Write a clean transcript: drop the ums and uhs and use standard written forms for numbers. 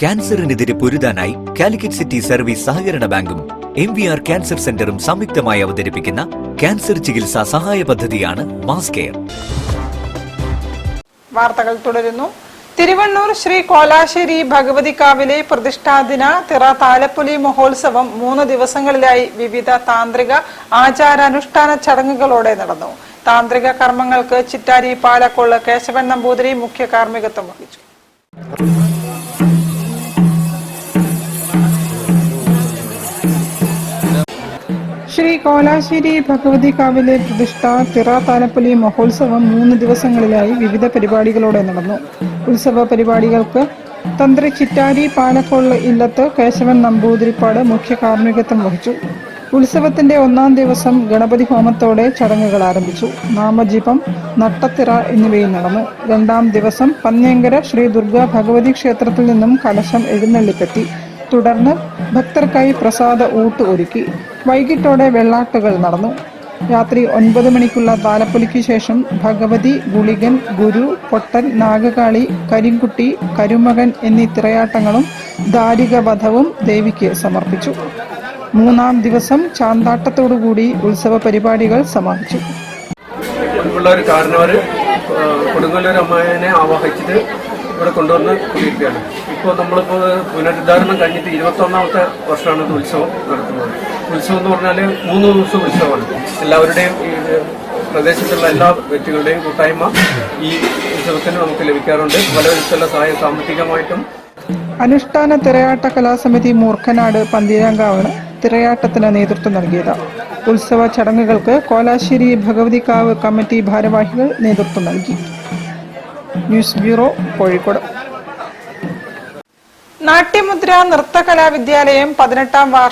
ക്യാൻസറിനെതിരെ പൊരുതാനായി Calicut city service സഹകരണ ബാങ്കും MVR cancer സെന്ററും സംയുക്തമായി അവതരിപ്പിക്കുന്ന ക്യാൻസർ ചികിത്സാ സഹായ പദ്ധതിയാണ് മാസ് കെയർ. വാർത്തകൾ തുടരുന്നു. തിരുവണ്ണൂർ ശ്രീ കോലാശ്ശേരി ഭഗവതിക്കാവിലെ പ്രതിഷ്ഠാദിന തിറ താലപ്പൊലി മഹോത്സവം 3 ദിവസങ്ങളിലായി വിവിധ താന്ത്രിക ആചാരാനുഷ്ഠാന ചടങ്ങുകളോടെ നടന്നു. താന്ത്രിക കർമ്മങ്ങൾക്ക് ചിറ്റാരി പാലക്കൊള്ള് കേശവൻ നമ്പൂതിരി മുഖ്യ കാർമ്മികത്വം വഹിച്ചു. ശ്രീ കോലാശ്ശേരി ഭഗവതിക്കാവിലെ പ്രതിഷ്ഠ തിറ താലപ്പൊലി മഹോത്സവം 3 ദിവസങ്ങളിലായി വിവിധ പരിപാടികളോടെ നടന്നു. ഉത്സവ പരിപാടികൾക്ക് തന്ത്രി ചിറ്റാരി പാലക്കൊള്ള് ഇല്ലത്ത് കേശവൻ നമ്പൂതിരിപ്പാട് മുഖ്യ കാർമ്മികത്വം വഹിച്ചു. ഉത്സവത്തിന്റെ 1-ാം ദിവസം ഗണപതി ഹോമത്തോടെ ചടങ്ങുകൾ ആരംഭിച്ചു. നാമജപം, നട്ടത്തിറ എന്നിവയും നടന്നു. 2-ാം ദിവസം പന്ന്യങ്കര ശ്രീ ദുർഗാ ഭഗവതി ക്ഷേത്രത്തിൽ നിന്നും കലശം എഴുന്നള്ളിപ്പെത്തി. തുടർന്ന് ഭക്തർക്കായി പ്രസാദ ഊട്ട് ഒരുക്കി. വൈകിട്ടോടെ വെള്ളാട്ടുകൾ നടന്നു. രാത്രി 9 മണിക്കുള്ള താലപ്പൊലിക്ക് ശേഷം ഭഗവതി, ഗുളികൻ, ഗുരു, പൊട്ടൻ, നാഗകാളി, കരിങ്കുട്ടി, കരുമകൻ എന്നീ തിറയാട്ടങ്ങളും ദാരികവധവും ദേവിക്ക് സമർപ്പിച്ചു. 3-ാം ദിവസം ചാന്താട്ടത്തോടുകൂടി ഉത്സവ പരിപാടികൾ സമാപിച്ചു. കൊടുങ്ങല്ലൂർ അമ്മായിനെ ആവാഹിച്ചിട്ട് ഇവിടെ കൊണ്ടുവന്ന് കൂടിയിരിക്കുകയാണ്. ഇപ്പോൾ നമ്മളിപ്പോൾ പുനരുദ്ധാരണം കഴിഞ്ഞിട്ട് 21ാമത്തെ വർഷമാണ് ഇത് ഉത്സവം നടത്തുന്നത്. ഉത്സവം എന്ന് പറഞ്ഞാൽ 3 ദിവസം ഉത്സവമാണ്. എല്ലാവരുടെയും ഈ പ്രദേശത്തുള്ള എല്ലാ വ്യക്തികളുടെയും കൂട്ടായ്മ ഈ ഉത്സവത്തിന് നമുക്ക് ലഭിക്കാറുണ്ട്. പല വിധത്തിലുള്ള സഹായം സാമ്പത്തികമായിട്ടും. അനുഷ്ഠാന തിറയാട്ട കലാസമിതി മൂർഖനാട് പന്തീരാങ്കാവാണ് തിറയാട്ടത്തിന് നേതൃത്വം നൽകിയത്. ഉത്സവ ചടങ്ങുകൾക്ക് കോലാശ്ശേരി ഭഗവതിക്കാവ് കമ്മിറ്റി ഭാരവാഹികൾ നേതൃത്വം നൽകി. News bureau, Kozhikode. നാട്യമുദ്ര നൃത്തകലാവിദ്യാലയം 18ാം വാർഷിക